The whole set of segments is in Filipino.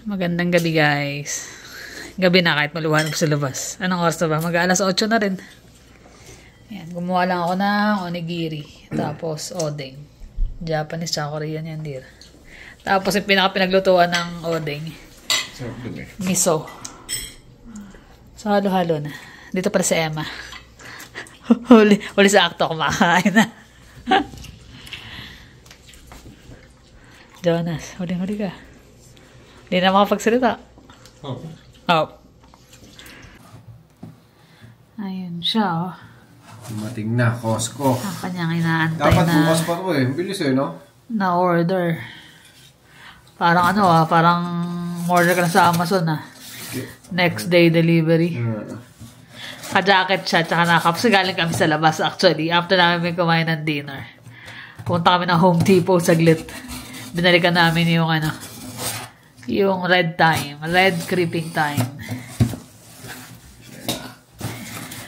Magandang gabi guys. Gabi na kahit maluwanag sa labas. Anong oras na ba? Mag-alas 8 na rin. Ayan, gumawa lang ako ng onigiri. Tapos odeng. Japanese tsaka Korean yan dir. Tapos yung pinaglutuan ng odeng. Miso. So halo-halo na. Dito para sa Emma. huli sa akto kumakain na. Jonas, huli ka. Hindi na makapagsalita. Oh. Ayun siya, oh. Dumating na, Costco. Ang kanyang inaantay dapat na... Dapat bukas pa ito eh. Bilis eh, no? Na order. Parang ano parang order ka na sa Amazon Next day delivery. Ka-jacket siya, tsaka nakakaps. Galing kami sa labas actually. After namin kumain ng dinner. Punta kami ng Home Depot saglit. Binalikan namin yung yung red creeping time.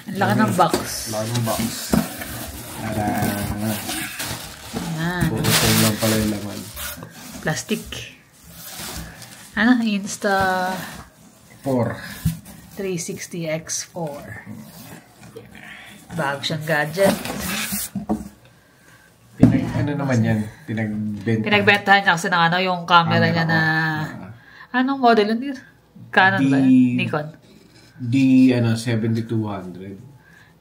Ang laki ng box. Laki ng box. Ayan. Pupusin lang pala yung laman. Plastic. Insta 4 360X4. Bago siyang gadget. Ano naman yan? Pinagbentahan niya kasi ng yung camera niya na... Anong model yun? Canon ba? Nikon? D7200.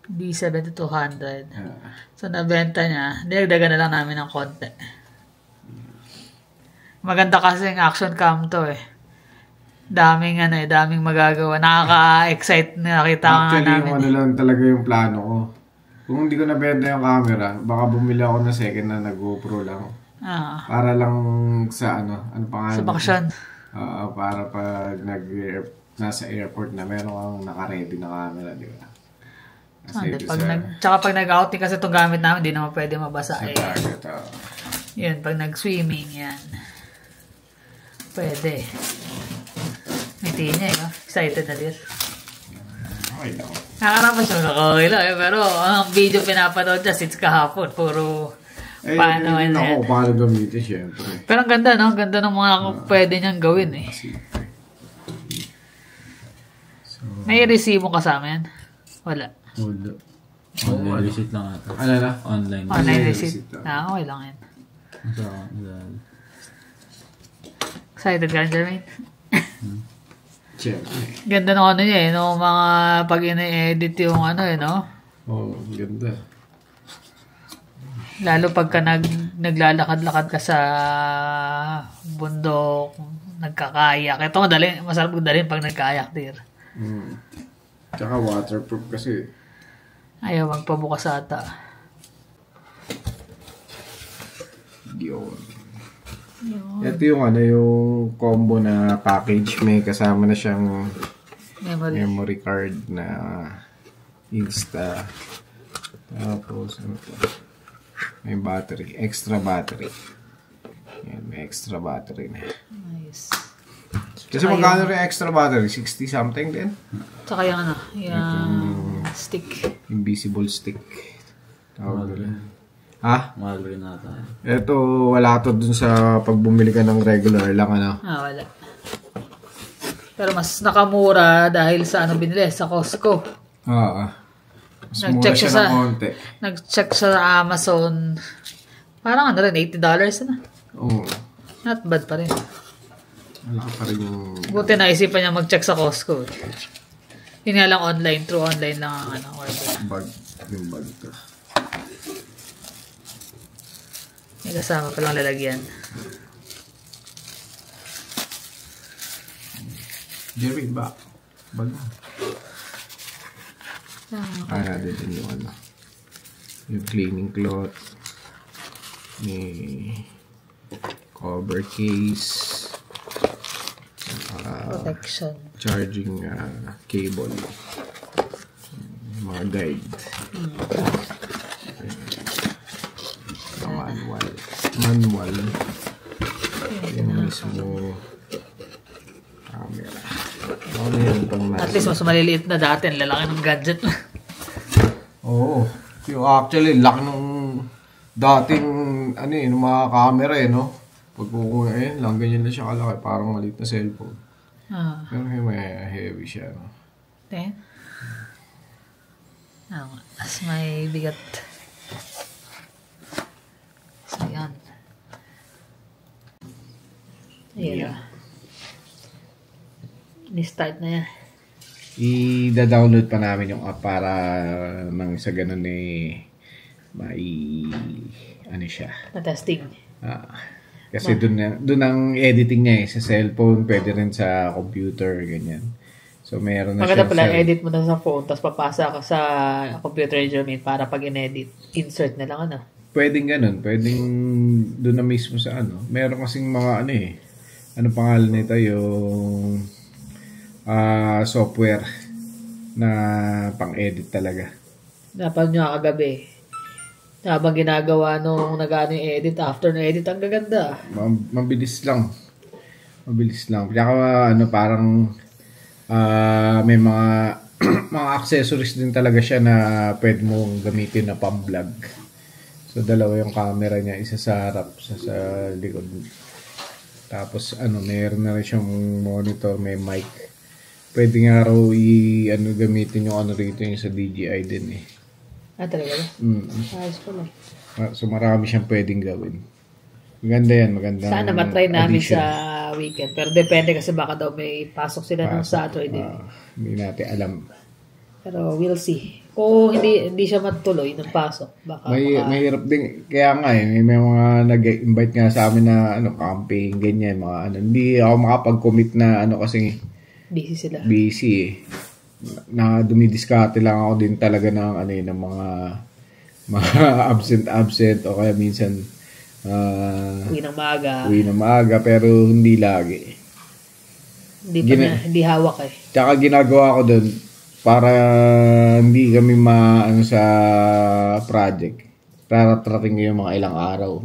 D7200. So, nabenta niya. Dinagdagan na lang namin ng konti. Maganda kasi yung action cam to eh. Daming magagawa. Nakaka-excite na nakita nga namin. Actually, yung lang talaga yung plano ko. Kung hindi ko nabenta yung camera, baka bumili ako na second na nag-GoPro lang. Para lang sa ano pangalan? Sa bakasyon. Para pag nasa airport na meron kang naka-ready na camera, di ba? Tsaka pag nag-outing kasi itong gamit namin, hindi naman pwede mabasa target, Yun, pag nag-swimming, yan. Pwede. Ngiti niya excited na din. Okay lang. Nakarapan siya nakakawin lang pero ang video pinapanood niya since kahapon, puro paano paano gamitin syempre. Pero ang ganda, no? Ang ganda ng mga pwede niyang gawin eh. May resibo kasama yan? Wala. Online receipt lang ata. Ano na? Online receipt. Okay lang yan. Excited ka, Jermaine? Ganda ng niya no? Mga pag ina-edit yung no? Ganda. Lalo pagka naglalakad-lakad ka sa bundok, nagkakayak. Ito masarap dalhin pag nagkayak, dir. Tsaka waterproof kasi. Ayaw magpabukas ata. Yun. Ito yung yung combo na package. May kasama na siyang memory card na Insta. Tapos may battery, extra battery. Yan, may extra battery na. Nice. Kasi magkano rin extra battery? 60 something din? Tsaka yung yung stick. Invisible stick. Mahal rin. Mahal rin nata. Ito, wala to dun sa pag bumili ka ng regular lang, wala. Pero mas nakamura dahil sa binili, sa Costco. Mas mura siya ng konti. Nag-check sa Amazon. Parang rin, $80 na. Not bad pa rin. Malaki pa rin yung... Buti naisipan niya mag-check sa Costco. Yun nga lang online. Through online lang ang order. Yung bag to. May kasama palang lalagyan. Jerry, bag. Din yung yung cleaning cloth. May cover case. Protection. Charging cable. Mga guide. Manual. Yung mismo camera. At least mas maliliit na dati. Ang lalaki ng gadget. Yung actually, laki nung dating mga camera no? Pag lang ganyan na siya kalaki. Parang maliit na cellphone. Pero may heavy siya, no? Then, as may bigat. So, yan. Ayan. Ni-start na yan. I-download pa namin yung app para nang sa ganun may ano siya. Na-testing. Kasi doon ang editing niya sa cellphone, pwede rin sa computer, ganyan. So, meron na maganda pala, edit mo na sa phone, tapos papasa ka sa computer, Jermaine, para pag in-edit, insert na lang, ano? Pwedeng ganun. Pwedeng doon na mismo sa ano. Meron kasing mga ano pangalan nito, yung software na pang-edit talaga. Dapat nyo kagabi. Habang ginagawa nung nag-ano yung edit, after na edit, ang gaganda. Mabilis lang. Kaya parang may mga mga accessories din talaga siya na pwede mong gamitin na pang-vlog. So, dalawa yung camera niya. Isa sa harap, isa sa likod. Tapos, meron na rin siyang monitor, may mic. Pwede nga raw gamitin yung rito yung sa DJI din eh. Talaga ba? Ayos pala. So, marami siyang pwedeng gawin. Maganda yan, maganda. Sana matry namin sa weekend. Pero depende kasi baka daw may pasok sila ng Saturday. Hindi natin alam. Pero we'll see. Kung hindi siya matuloy ng pasok, baka mahirap din. Kaya nga may mga nag-invite nga sa amin na camping, ganyan, mga Hindi ako makapag-commit na kasi busy sila. Busy eh. Na dumidiskarte lang ako din talaga ng ng mga absent o kaya minsan uwi ng maaga pero hindi lagi. Hindi hawak eh. Tsaka ginagawa ko doon para hindi kami sa project. Raratrating yung mga ilang araw.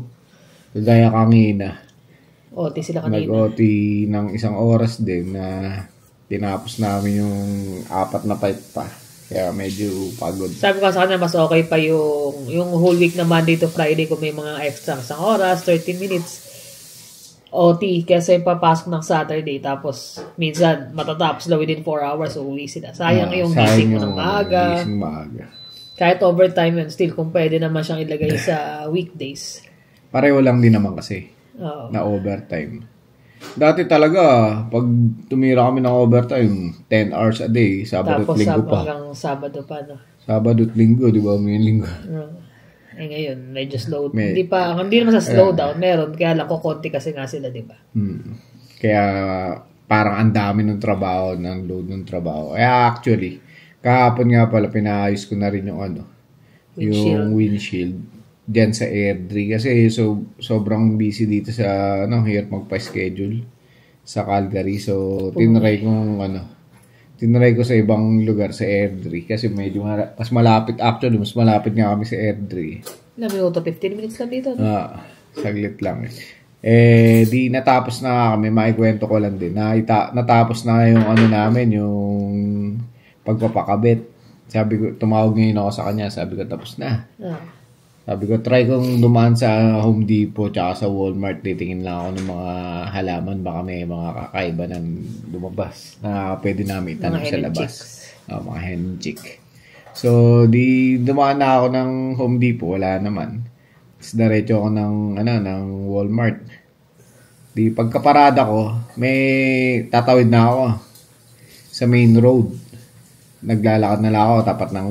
Kagaya kanina. OT sila kanina. Nag-OT ng 1 oras din na tinapos namin yung 4 na pipe pa. Kaya medyo pagod. Sabi ko sa kanya, mas okay pa yung whole week na Monday to Friday kung may mga extra 1 oras, 13 minutes OT kesa yung papasok ng Saturday. Tapos minsan matatapos sila within 4 hours so uwi sila. Sayang yung gising mo ng maaga. Kahit overtime yun, still kung pwede naman siyang ilagay sa weekdays. Pareho lang din naman kasi na overtime. Dati talaga, pag tumira kami ng overtime, 10 hours a day, Sabado at Linggo pa. Tapos hanggang Sabado pa, no? Sabado at Linggo, di ba? May Linggo. Ngayon, medyo slow. Hindi naman sa slow down, meron. Kaya lang ko konti kasi nga sila, di ba? Kaya parang ang dami ng trabaho, ng load ng trabaho. Actually, kahapon nga pala, pinaayos ko na rin yung yung windshield. Diyan sa Airdrie kasi sobrang busy dito sa hirap magpa-schedule sa Calgary. So tinry ko sa ibang lugar sa Airdrie kasi medyo mas malapit nga kami sa Airdrie. Ilang minuto? 15 minutes lang dito. Saglit lang di natapos na kami, maikwento ko lang din. Natapos na yung namin, yung pagpapakabit. Sabi ko, tumawag ngayon ako sa kanya, sabi ko tapos na. Sabi ko, try kong dumaan sa Home Depot tsaka sa Walmart. Titingin lang ako ng mga halaman. Baka may mga kakaiba na lumabas na pwede namin itanong sa labas. Mga hen chick. So, dumaan na ako ng Home Depot. Wala naman. Tapos diretso ako ng Walmart. Pagkaparada ko, may tatawid na ako sa main road. Naglalakad na lang ako tapat ng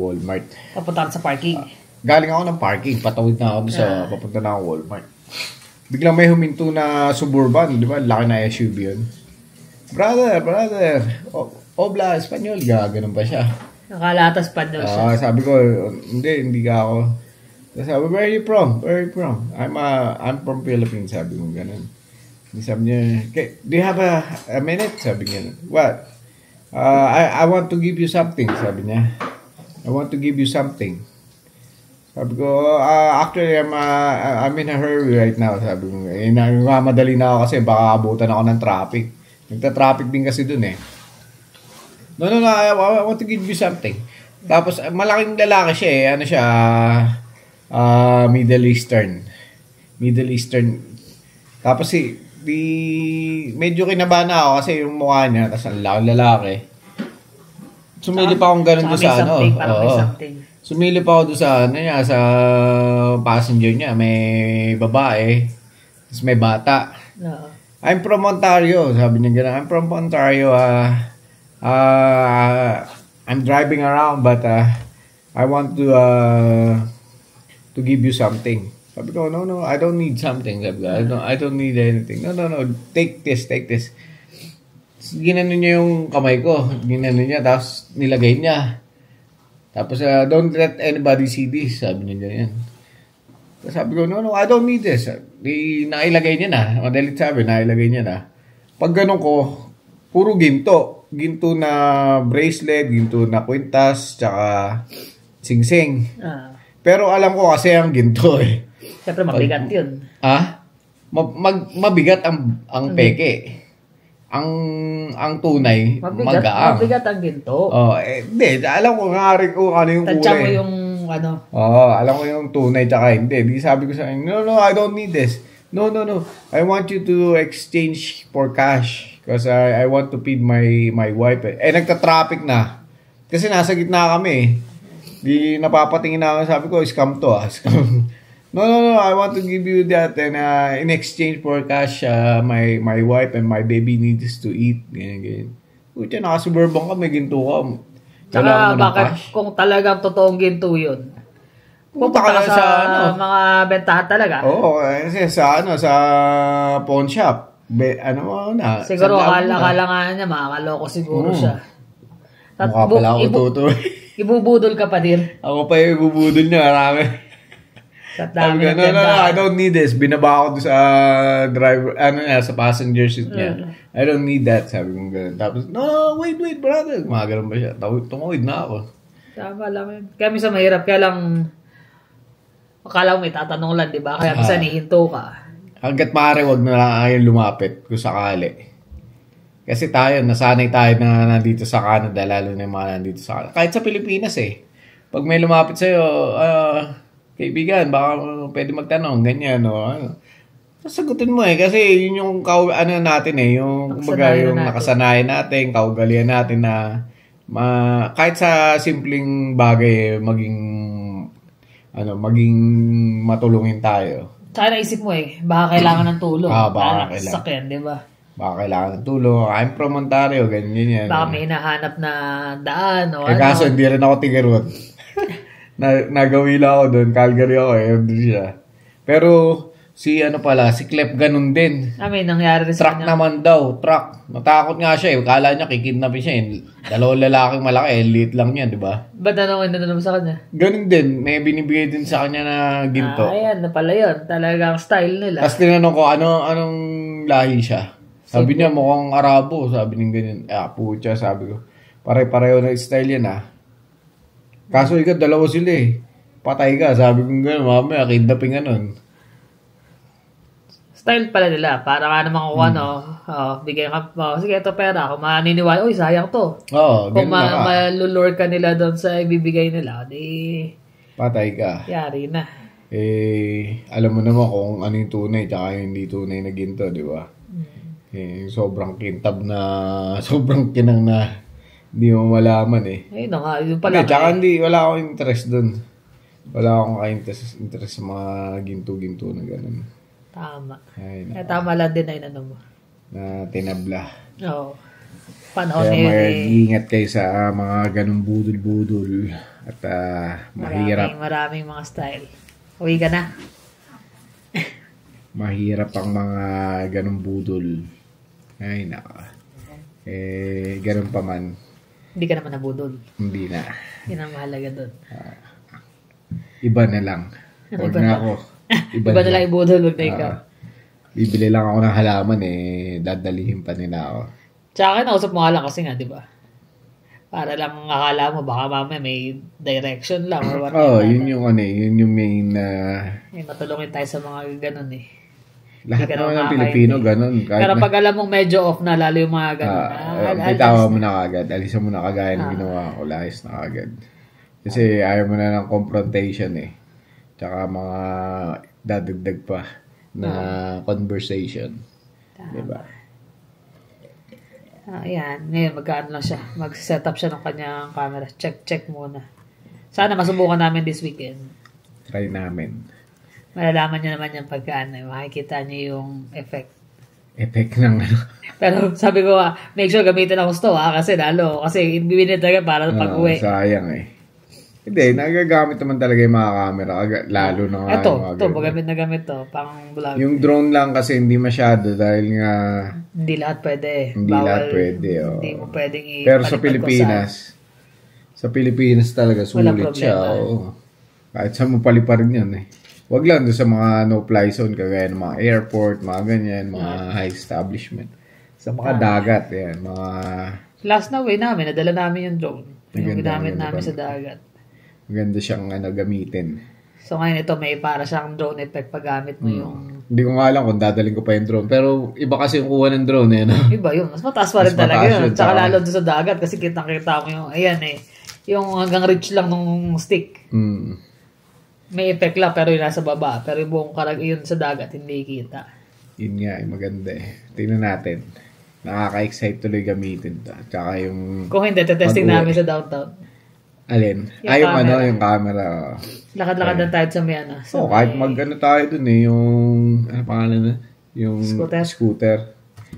Walmart. Papunta sa parking. Galing ako ng parking, patawid na ako sa papunta na ako Walmart. Biglang may huminto na Suburban, di ba? Laki na SUV yun. Brother. Obla, Espanyol. Ganun pa siya. Nakalatas pa daw siya. Sabi ko, hindi ka ako. Sabi, where are you from? I'm from Philippines, sabi ko ganun. Sabi niya, do you have a minute? Sabi niya, what? I want to give you something, sabi niya. I want to give you something. Sabi ko, actually, I'm in a hurry right now. Sabi ko, madali na ako kasi baka abutan ako ng traffic. Nagta-traffic din kasi dun eh. No, I want to give you something. Tapos, malaking lalaki siya Middle Eastern. Tapos medyo kinabahan ako kasi yung mukha niya, tapos ang lalaki. Sumilip akong ganun doon sa ano. Parang may something. Sumilip ako doon sa ano niya, sa passenger niya. May babae, tapos may bata. Oo. I'm from Ontario, sabi niya gano'n. I'm from Ontario. I'm driving around but I want to give you something. Sabi ko, no, I don't need something. Sabi ko, I don't need anything. No, take this. Ginano niya yung kamay ko. Ginano niya, tapos nilagay niya. Tapos, don't let anybody see this. Sabi niya ganyan. Tapos sabi ko, no, I don't need this. Nailagay niya na. Madalit sabi, nailagay niya na. Pag ganun ko, puro ginto. Ginto na bracelet, ginto na kwintas, tsaka singsing. Pero alam ko kasi ang ginto eh. Siyempre mabigat yun. Mabigat ang peke. Ang tunay, magaang. Mabigat ang ginto. Hindi. Alam ko nga rin kung ano yung kulay. Tansya mo yung ano. Alam ko yung tunay tsaka hindi. Di sabi ko sa akin, no, I don't need this. No. I want you to exchange for cash. Because I want to feed my wife. Nagta-traffic na. Kasi nasa gitna kami. Di napapatingin na ako. Sabi ko, scam to Scam. No, I want to give you that and in exchange for cash, my wife and my baby needs to eat. Ganyan. Kutya, naka-suburban kami, ginto ka. Tsaka bakit kung talagang totoong ginto yun? Punta ka sa mga bentahan talaga? Oo, kasi sa pawn shop. Siguro akala nga niya, makakaloko siguro siya. Mukha pala ako tutoy. Ibubudol ka pa din. Ako pa yung ibubudol niya, marami. No, I don't need this. Binaba ako sa driver, sa passenger seat niya. I don't need that, sabi ko gano'n. Tapos, no, wait, brother. Mga ganun ba siya? Tungawid na ako. Tama lang yun. Kaya minsan mahirap, kaya lang, akala mo may tatanong lang, di ba? Kaya minsan hihinto ka. Hanggat maaari, wag na lang kayo lumapit kung sakali. Kasi nasanay tayo na nandito sa Canada, lalo na yung mga nandito sa Canada. Kahit sa Pilipinas pag may lumapit sa'yo, kaibigan, baka pwede magtanong, ganyan, sagutin mo kasi yun yung natin yung nakasanayan natin, kaugalian natin na kahit sa simpleng bagay maging matulungin tayo. Tsaka naisip mo baka kailangan ng tulong. Baka kailangan. Sakyan, di ba? Baka kailangan ng tulong. I'm from Ontario, ganyan yan. Baka may hinahanap na daan o kaso hindi rin ako tigarot. Nagawi lang ako doon. Calgary ako doon siya. Pero si Clef ganun din. May nangyari rin sa kanya. Truck naman daw. Truck. Natakot nga siya Kala niya kikidnapin siya Dalawang lalaking malaki. Liit lang niya, di ba? Ba't ano sa kanya? Ganun din. May binibigay din sa kanya na ginto. Ayan na pala yun. Talagang style nila. Tapos tinanong ko, anong lahi siya? Sabi niya, mukhang Arabo. Sabi niya ganyan. Pucha, sabi ko. Pare-pareho na style yan Kaso ikaw, dalawa sila Patay ka. Sabi ko gano'n, mamaya, kidnapping ganun. Style pala nila. Para nga naman kung bigyan ka, sige, ito pera. Kung maniniwala, sayang to. Kung malulure ka nila doon sa ibibigay nila, di... Patay ka. Yari na. Alam mo naman kung ano yung tunay tsaka yung hindi tunay na ginto, di ba? Sobrang kintab na, sobrang kinang na hindi mo malaman Ayun nga, yun pala. Tsaka wala akong interest dun. Wala akong interest sa mga ginto-ginto na gano'n. Tama. Tama lang din mo. Na tinabla. Oo. Panahon kaya mag-iingat kayo sa mga ganong budol-budol. At mahirap. Maraming mga style. Uwi ka na. Mahirap ang mga ganong budol. Ay, naka. Ganon pa man. Hindi ka naman nabudol. Hindi na. Yan ang mahalaga doon. Iba na lang. Huwag na ako. Iba na lang ibudol. Huwag na ikaw. Bibili lang ako ng halaman dadalihin pa nila ako. Tsaka nausap mo nga lang kasi nga, di ba? Para lang akala mo, baka mamaya may direction lang. Yun yung main may matulungin tayo sa mga ganun Lahat naman ng Pilipino, ganun. Pero pag alam mong medyo off na, lalo yung mga ganun. Bitawa mo na kagad. Alisan mo na kagaya ng ginawa ko. Lahis na kagad. Kasi ayaw mo na ng confrontation Tsaka mga dadagdag pa na conversation. Diba? Ayan. Ngayon, magkaano lang siya. Mag-set up siya ng kanyang camera. Check muna. Sana masubukan namin this weekend. Try namin. Malalaman niyo naman yung pagkaano. Makikita niyo yung effect. Effect ng ano. Pero sabi ko, make sure gamitin ako ito kasi lalo. Kasi bibinit talaga para pag-uwi. Sayang eh. Hindi, nagagamit naman talaga yung mga camera. Lalo na nga. Ito, magamit na gamit to. Pang vlog. Yung drone lang kasi hindi masyado dahil nga hindi lahat pwede. Hindi lahat pwede. Oh. Hindi mo pwedeng Pero sa Pilipinas talaga sulit siya. Oh. Kahit saan mo paliparin yan eh. Wag lang doon sa mga no-fly zone kagaya ng mga airport, mga ganyan, mga high establishment. Sa mga dagat, yan, mga... Last na way namin, nadala namin yung drone. Yung ginamit namin sa dagat. Maganda siyang gamitin. So ngayon ito, may para siyang drone effect pag gamit mo yung... Hindi ko nga alam kung dadaling ko pa yung drone. Pero iba kasi yung kuha ng drone eh. No? Iba yun. Mas mataas pa rin talaga yun. Tsaka lalo doon sa dagat kasi kitang-kita mo yung... Ayan eh. Yung hanggang reach lang nung stick. May effect lang pero yung nasa baba. Pero yung buong yun sa dagat, hindi kita. Yun nga, maganda eh. Tingnan natin. Nakaka-excite tuloy gamitin to. Tsaka yung... Kung hindi, testing namin sa downtown. Alin? Yung camera. Lakad-lakad na tayo sa may kahit tayo dun eh. Yung... Ano pangalan na? Yung... Scooter.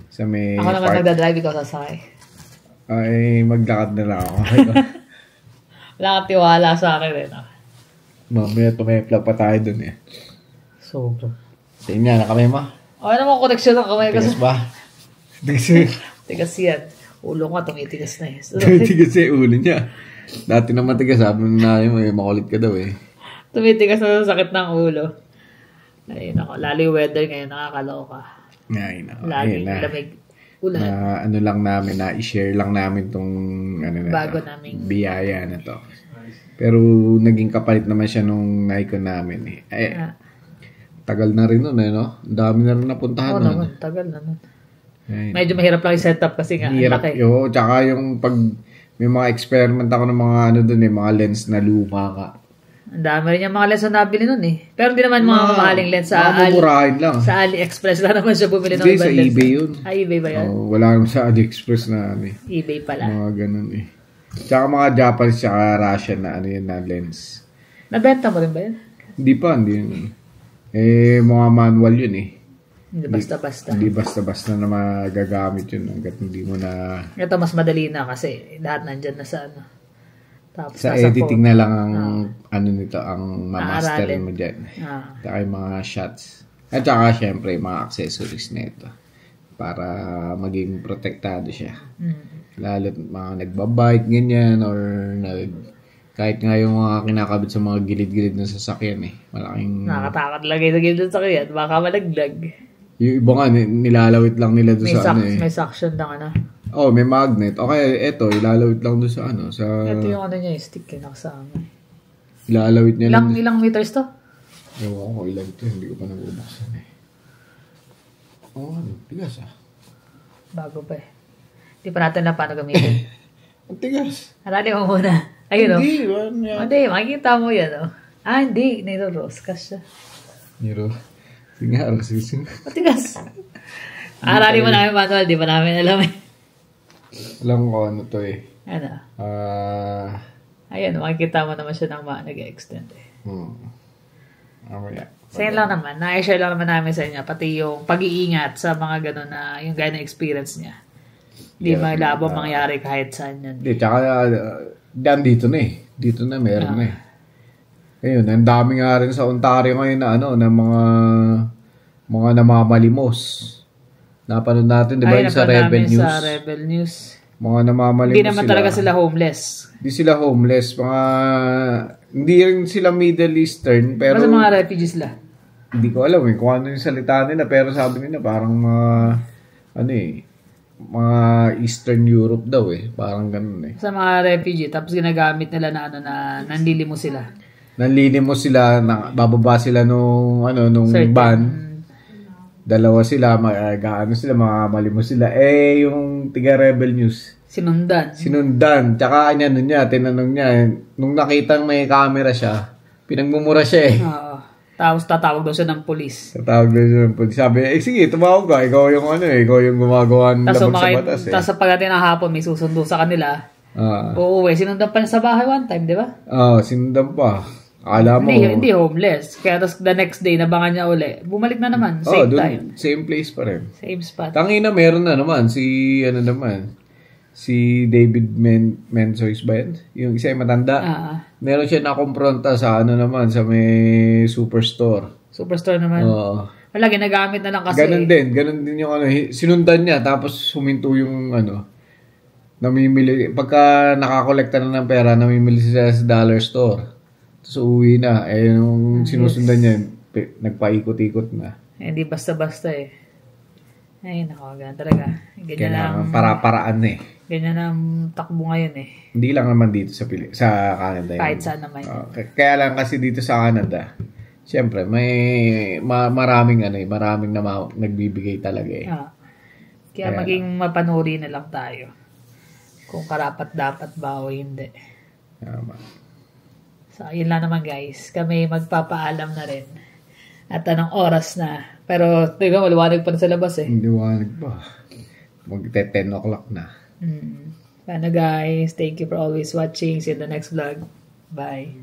Sa may... Ako naman nagdadrive, ikaw sasakay. Ay, maglakad na lang ako. Wala kang tiwala sa akin eh. Mamaya tumeplag pa tayo dun eh. Sobra. Tingnan niya, nakamay mo. Okay naman connection ng kamay ko. Tigas ba? Tigas yan. Ulo ko tumitigas na eh. Tumitigas yung ulo niya. Dati na matigas, sabi na makulit ka daw eh. Tumitigas na sa sakit ng ulo. Ay, nako. Lalo yung weather ngayon, nakakaloka. Ay, nako. Laging lamig. Ulan. Na lang namin, i-share lang namin tong bago naming biyaya na to. Pero naging kapalit naman siya nung Nikon namin eh. Tagal na rin nun eh, no? Ang dami na rin napuntahan nun. Naman, tagal na nun. Medyo mahirap lang yung setup kasi nga, laki. Tsaka yung pag may mga experiment ako ng mga dun eh, mga lens na luma ka. Ang dami rin yung mga lens na nabili nun eh. Pero hindi naman mga mamahaling lens sa lang. Sa AliExpress lang naman siya bumili ng ibang lens. Sa eBay yun. eBay ba yun? Wala naman sa AliExpress na eBay pala. Mga ganun eh. Tsaka mga Japanese tsaka Russian na lens. Nabenta mo rin ba yun? Hindi pa, hindi yun. Mga manual yun eh. Hindi basta-basta. Hindi basta-basta na magagamit yun hanggat hindi mo na... Ito mas madali na kasi lahat nandyan na sa Tapos sa editing na lang ang nito, ang mamasterin mo dyan. Tsaka yung mga shots. At tsaka syempre mga accessories na ito. Para maging protektado siya. Lalo mga nagbabike, ganyan, or kahit nga yung mga kinakabit sa mga gilid-gilid ng sasakyan eh. Malaking... Nakakatakot lagay sa gilid ng sasakyan. Baka malaglag. Yung iba nga, nilalawit lang nila doon sa eh. May suction lang may magnet. Okay, eto, ilalawit lang doon sa Ito yung niya, yung stick nakasama. Ilalawit niya lang. Ilang meters to? Ewan ko, ilang ito. Hindi ko pa nabubuksan eh. Tigas Bago pa eh. Hindi pa natin lang paano gamitin. Ang tigas. Harali mo muna. Ayun Hindi, makikita mo yan hindi. Nito rose cash siya. Niro. Sige nga, rosising. Matigas. Harali mo namin manual, di ba namin alam eh. Alam ko ano to eh. Ayun, makikita mo naman siya ng nag-extend eh. So yun lang naman, na-share lang naman namin sa inyo, pati yung pag-iingat sa mga gano'n na yung gano'n experience niya. Hindi malabo mangyari kahit saan yun. Hindi, tsaka dito na eh. Dito na, meron na eh. Ayun, ang dami nga rin sa Ontario ngayon na na mga namamalimos. Napanood natin, di ba yung sa Rebel News? Sa Rebel News. Mga namamalimos hindi naman talaga sila homeless. Hindi sila homeless. Hindi rin sila Middle Eastern. Pero basta mga refugees sila. Hindi ko alam kung ano yung salita nila. Pero sabi nila parang mga Eastern Europe daw eh. Parang ganun eh. Sa mga refugee. Tapos ginagamit nila na nanlilimos sila. Nanlilimos sila. Bababa sila nung van. Dalawa sila, mga malimos sila. Yung tiga Rebel News. Sinundan. Tsaka tinanong niya, nung nakitang may camera siya, pinagmumura siya eh. Tapos tatawag daw siya ng pulis. Tatawag na siya ng pulis. Sabi, sige, tumawag ka. Ikaw yung ikaw yung gumagawa ng labag sa batas eh. Tapos pagdating ng hapon, may susundo sa kanila. Uuwi. Sinundan pa niya sa bahay one time, di ba? Sinundan pa. Akala mo. Hindi homeless. Kaya tapos the next day, nabangan niya uli. Bumalik na naman. Same time. Same place pa rin. Same spot. Tangina, meron na naman. Si David Menzois ba yan? Yung isa yung matanda. Meron siya nakompronta sa sa may superstore. Superstore naman. Oo. Wala, ginagamit na lang kasi. Ganun din yung sinundan niya tapos huminto yung namimili. Pagka nakakolekta na ng pera, namimili siya sa dollar store. Tapos uwi na. Nung sinusundan niya, nagpaikot-ikot na. Hindi basta-basta eh. Ay, ganun talaga. Ganyan lang. Para-paraan Ganyan ang takbo ngayon eh. Hindi lang naman dito sa Canada. Kahit saan naman. Kaya lang kasi dito sa Canada, siyempre, may maraming nagbibigay talaga eh. Kaya maging mapanuri na lang tayo. Kung karapat-dapat ba o hindi. Tama. So, yun lang naman guys. Kami magpapaalam na rin. At anong oras na. Pero, tignan, maliwanag pa na sa labas eh. Maliwanag pa. Mag-10 o'clock na. Paano guys? Thank you for always watching. See you in the next vlog. Bye.